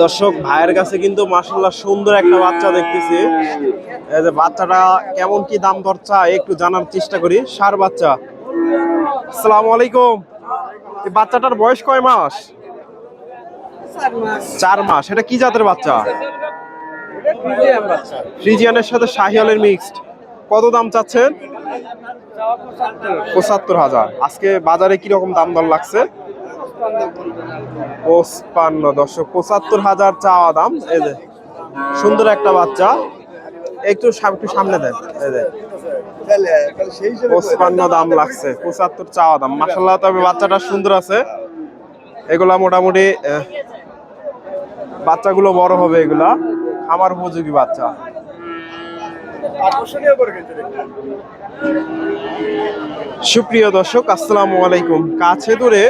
দর্শক ভাইয়ের কাছে কিন্তু মাশাআল্লাহ সুন্দর একটা বাচ্চা দেখতেছি। এই যে বাচ্চাটা কেমন কি দাম দর চায় একটু জানার চেষ্টা করি। ষাঁড় বাচ্চা। আসসালামু আলাইকুম। এই বাচ্চাটার বয়স কয় মাস? 4 মাস। এটা কি জাতের বাচ্চা? ফ্রিজিয়ানের সাথে শাহিওয়ালের মিক্সড। কত দাম চাচ্ছেন? ৭৫,০০০। আজকে বাজারে কিরকম দাম দর লাগছে? ৫৫। দর্শক ৭৫,০০০ চাওয়া দাম। এই যে সুন্দর একটা বাচ্চা, একটু সামনে দেন। এই যে ৫৫ দাম লাগছে, ৭৫ চাওয়া দাম। মাশাআল্লাহ, তবে বাচ্চাটা সুন্দর আছে। এগুলা মোটামুটি বাচ্চাগুলো বড় হবে, এগুলা খামার উপযোগী বাচ্চা। সুপ্রিয় দর্শক, আসসালামু আলাইকুম। কাছে দূরে,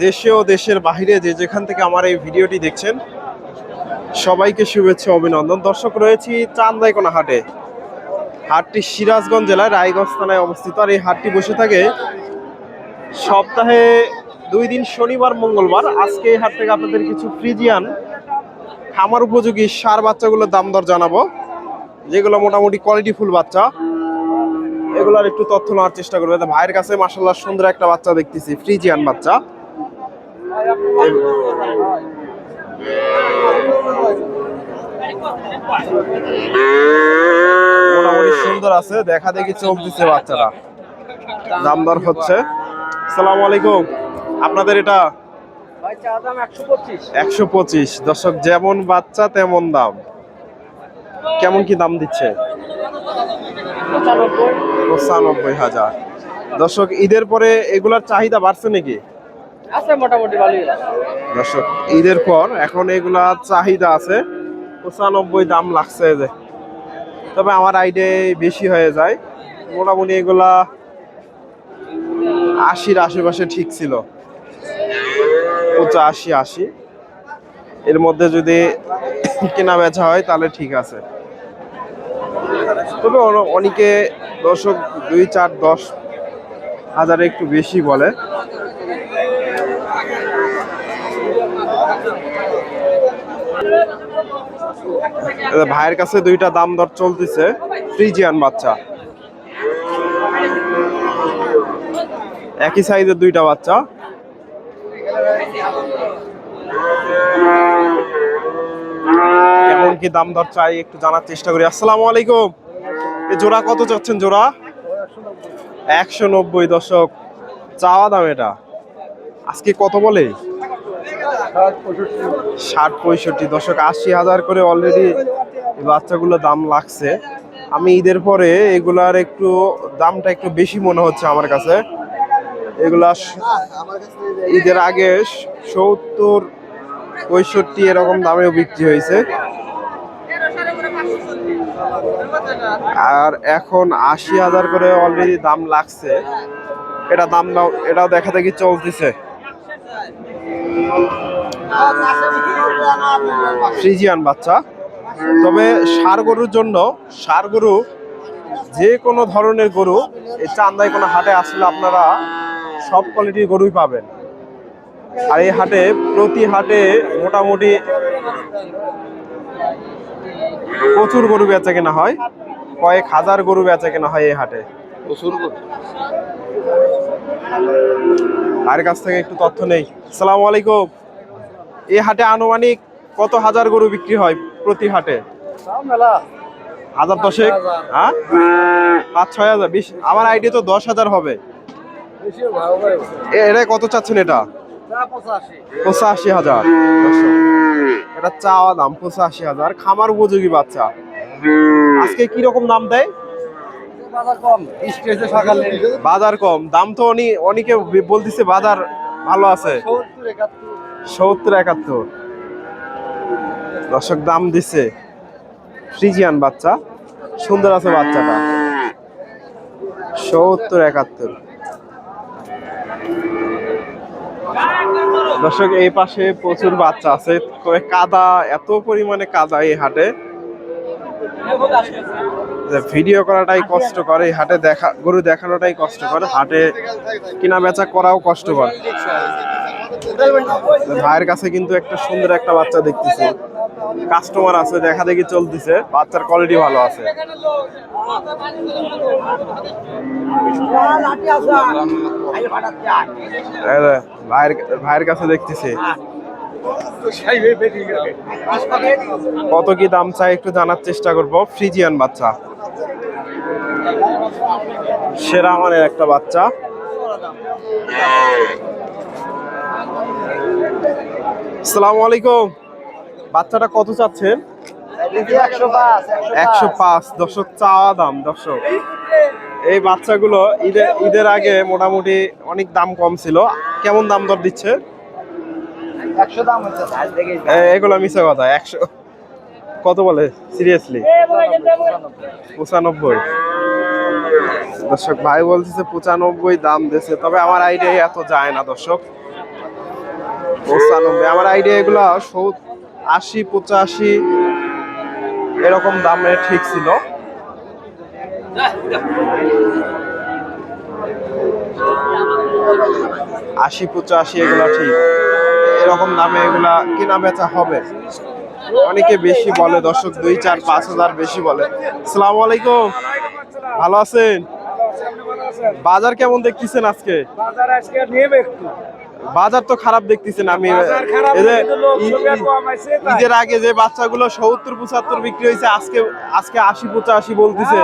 দেশে ও দেশের বাইরে যে যেখান থেকে আমার এই ভিডিওটি দেখছেন, সবাইকে শুভেচ্ছা, অভিনন্দন। দর্শক, রয়েছি চান্দাইকোনা হাটে। হাটটি সিরাজগঞ্জ জেলার রায়গঞ্জ থানায় অবস্থিত। আর এই হাটটি বসে থাকে সপ্তাহে 2 দিন, শনিবার মঙ্গলবার। আজকে এই হাট থেকে আপনাদের কিছু ফ্রিজিয়ান খামার উপযোগী ষাঁড় বাচ্চাগুলোর দাম দর জানাবো, যেগুলো মোটামুটি কোয়ালিটি ফুল বাচ্চা। এগুলার একটু তথ্য নেওয়ার চেষ্টা করবো। ভাইয়ের কাছে মাশাআল্লাহ সুন্দর একটা বাচ্চা দেখতেছি, ফ্রিজিয়ান বাচ্চা। মোটামুটি সুন্দর আছে, দেখা দেখি চলতেছে বাচ্চারা। দাম দর হচ্ছে। আসসালামু আলাইকুম। আপনাদের এটা 125। দর্শক, যেমন বাচ্চা তেমন দাম। কেমন কি দাম দিচ্ছে? ৯৫,০০০। দর্শক, ঈদের পরে এগুলার চাহিদা বাড়ছে নাকি? আছে মোটামুটি ভালোই। দর্শক, ঈদের পর এখন এগুলা চাহিদা আছে। ৯৫ দাম লাগছে যে। তবে আমার আইডিয়া বেশি হয়ে যায়। মোটামুটি এগুলা ৮০-র আশেপাশে ঠিক ছিল। ৮৫-৮০ এর মধ্যে যদি কেনা বেচা হয় তাহলে ঠিক আছে। তবে অনেকে দর্শক ২, ৪, ১০ হাজারে একটু বেশি বলে। ভাইয়ের কাছে দুইটা দাম দর চলতেছে, ফ্রিজিয়ান বাচ্চা। একই সাইজের দুইটা বাচ্চা। কেমন কি দাম দর চাই একটু জানার চেষ্টা করি। আসসালামু আলাইকুম। এই জোড়া কত চাচ্ছেন? জোড়া ১৯০। দর্শক, চাওয়া দাম এটা। আজকে কত বলে? ৬০-৬৫। দর্শক, ৮০,০০০ করে অলরেডি বাচ্চাগুলো দাম লাগছে। আমি ঈদের পরে এগুলার একটু দামটা একটু বেশি মনে হচ্ছে আমার কাছে। এগুলা ঈদের আগে ৭০-৬৫ এরকম দামেও বিক্রি হয়েছে, আর এখন ৮০,০০০ করে অলরেডি দাম লাগছে। এটা দাম এটাও দেখা দেখি চলতেছে। ফ্রিজিয়ান বাচ্চা। তবে ষাঁড় গরুর জন্য, ষাঁড় গরু যে কোনো ধরনের গরু এই চান্দাইকোনা হাটে আসলে আপনারা সব কোয়ালিটির গরুই পাবেন। আর এই হাটে, প্রতি হাটে মোটামুটি প্রচুর গরু বেচা কেনা হয়। কয়েক হাজার গরু বেচা কেনা হয় এই হাটে। প্রচুর গরু। আর কাছ থেকে একটু তথ্য নেই। আসসালামু আলাইকুম। এই হাটে আনুমানিক কত হাজার গরু বিক্রি হয় প্রতি হাটে? ১০০০-১০০০। হ্যাঁ, ৫-৬ হাজার। আমার আইডিয়া তো ১০,০০০ হবে। এটা কত চাচ্ছেন? এটা ৮৫,০০০। এটা চাওয়া দাম ৮৫,০০০। খামার উপযোগী বাচ্চা। আজকে কি রকম দাম দেয়? বাজার কম। দাম তো অনেকে বলতেছে বাজার ভালো আছে। ৭০-৭১। দর্শক, দাম দিচ্ছে। ফ্রিজিয়ান বাচ্চা, সুন্দর আছে বাচ্চাটা। ৭০-৭১। দর্শক, এই পাশে প্রচুর বাচ্চা আছে। কাদা, এত পরিমাণে কাদা এই হাটে। ভিডিও করাটাই কষ্টকর, এই হাটে গরু দেখানোটাই কষ্টকর, হাটে কিনা বেচা করাও কষ্টকর। ভাইয়ের কাছে কিন্তু একটা সুন্দর একটা বাচ্চা দেখতেছি, কাস্টমার আছে, দেখা দেখি চলতেছে, বাচ্চার কোয়ালিটি ভালো আছে। ভাইয়ের কাছে দেখতেছি কত কি দাম চাই একটু জানার চেষ্টা করব। ফ্রিজিয়ান বাচ্চা, সেরা মানের একটা বাচ্চা। আসসালামু আলাইকুম, বাচ্চাটা কত চাচ্ছেন? 105। দর্শক চাওয়া দাম। দর্শক এই বাচ্চাগুলো ঈদের আগে মোটামুটি অনেক দাম কম ছিল, কেমন দাম দর দিচ্ছে? 100 দাম হচ্ছে এগুলো মিছে কথা। 100 কত বলে সিরিয়াসলি? 95। দর্শক ভাই বলতেছে 95 দাম দিচ্ছে, তবে আমার আইডিয়া এত যায় না দর্শক। 95 আমার আইডিয়া, এগুলা 80 85 এরকম দামে ঠিক ছিল। আশি 85 এগুলা ঠিক, এরকম দামে এগুলা কেনা বেচা হবে। অনেকে বেশি বলে দর্শক, 2 4 5 হাজার বেশি বলে। আসসালামু আলাইকুম, ভালো আছেন? বাজার কেমন দেখতেছেন আজকে? বাজার তো খারাপ দেখতেছেন। আমি ঈদের আগে যে বাচ্চাগুলো 70 75 বিক্রি হয়েছে, আজকে 80 85 বলতেছে।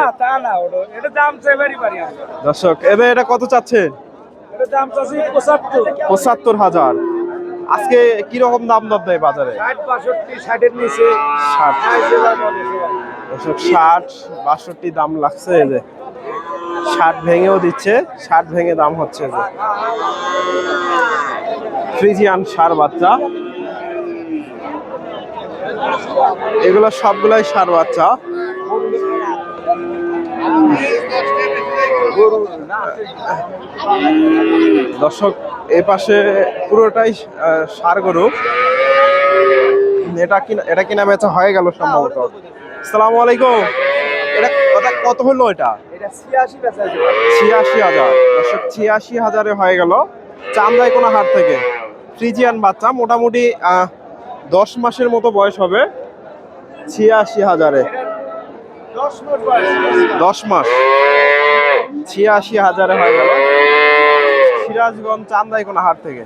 দর্শক এটা কত চাচ্ছেন? 75,000। আজকে কি রকম দাম দর দেয় বাজারে? 60 নিচে 60 62 দাম লাগছে। এই যে 60 ভেঙেও দিচ্ছে, 60 ভেঙে দাম হচ্ছে। যে ফ্রিজিয়ান ষাঁড় বাচ্চা, এগুলো সবগুলাই ষাঁড় বাচ্চা। দর্শক এই পাশে পুরোটাই ষাঁড় গরু। এটা কিনা বেচা হয়ে গেল সম্ভবত। আসসালামু আলাইকুম, এটা কত হলো? এটা 86,000। দর্শক 86,000-এ হয়ে গেল চান্দাই কোনা হাট থেকে। ফ্রিজিয়ান বাচ্চা, মোটামুটি 10 মাসের মতো বয়স হবে। 86,000-এ 10 মাস, 86,000-এ হয়ে গেল সিরাজগঞ্জ চান্দাই কোনা হাট থেকে।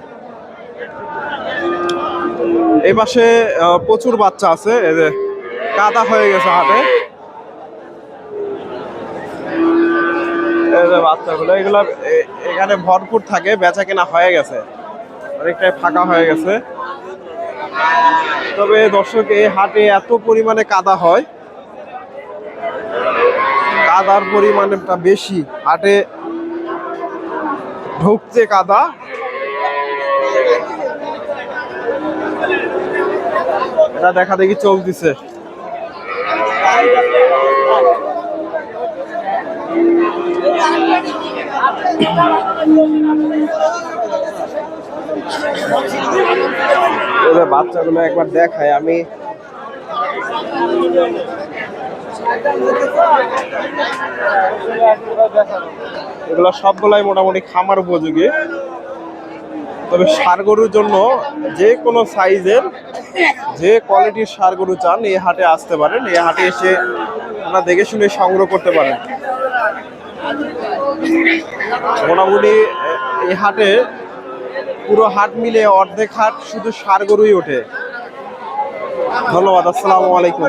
এই পাশে প্রচুর বাচ্চা আছে, এই যে কাদা হয়ে গেছে হাটে। এই যে বাচ্চাগুলো, এগুলো এখানে ভরপুর থাকে, বেচা কেনা হয়ে গেছে, অনেকটাই ফাঁকা হয়ে গেছে। তবে দর্শক এই হাটে এত পরিমাণে কাদা হয়, কাদার পরিমাণটা বেশি, হাটে ঢুকছে কাদা। এটা দেখা দেখি চলতেছে। বাচ্চাগুলো একবার দেখায় আমি। এগুলো সবগুলাই মোটামুটি খামার উপযোগী। তবে ষাঁড় গরুর জন্য যে কোনো সাইজের, যে কোয়ালিটির ষাঁড় গরু চান, এই হাটে আসতে পারেন। এই হাটে এসে আপনারা দেখে শুনে সংগ্রহ করতে পারেন। মোটামুটি এই হাটে পুরো হাট মিলে অর্ধেক হাট শুধু ষাঁড় গরুই ওঠে। ধন্যবাদ, আসসালামু আলাইকুম।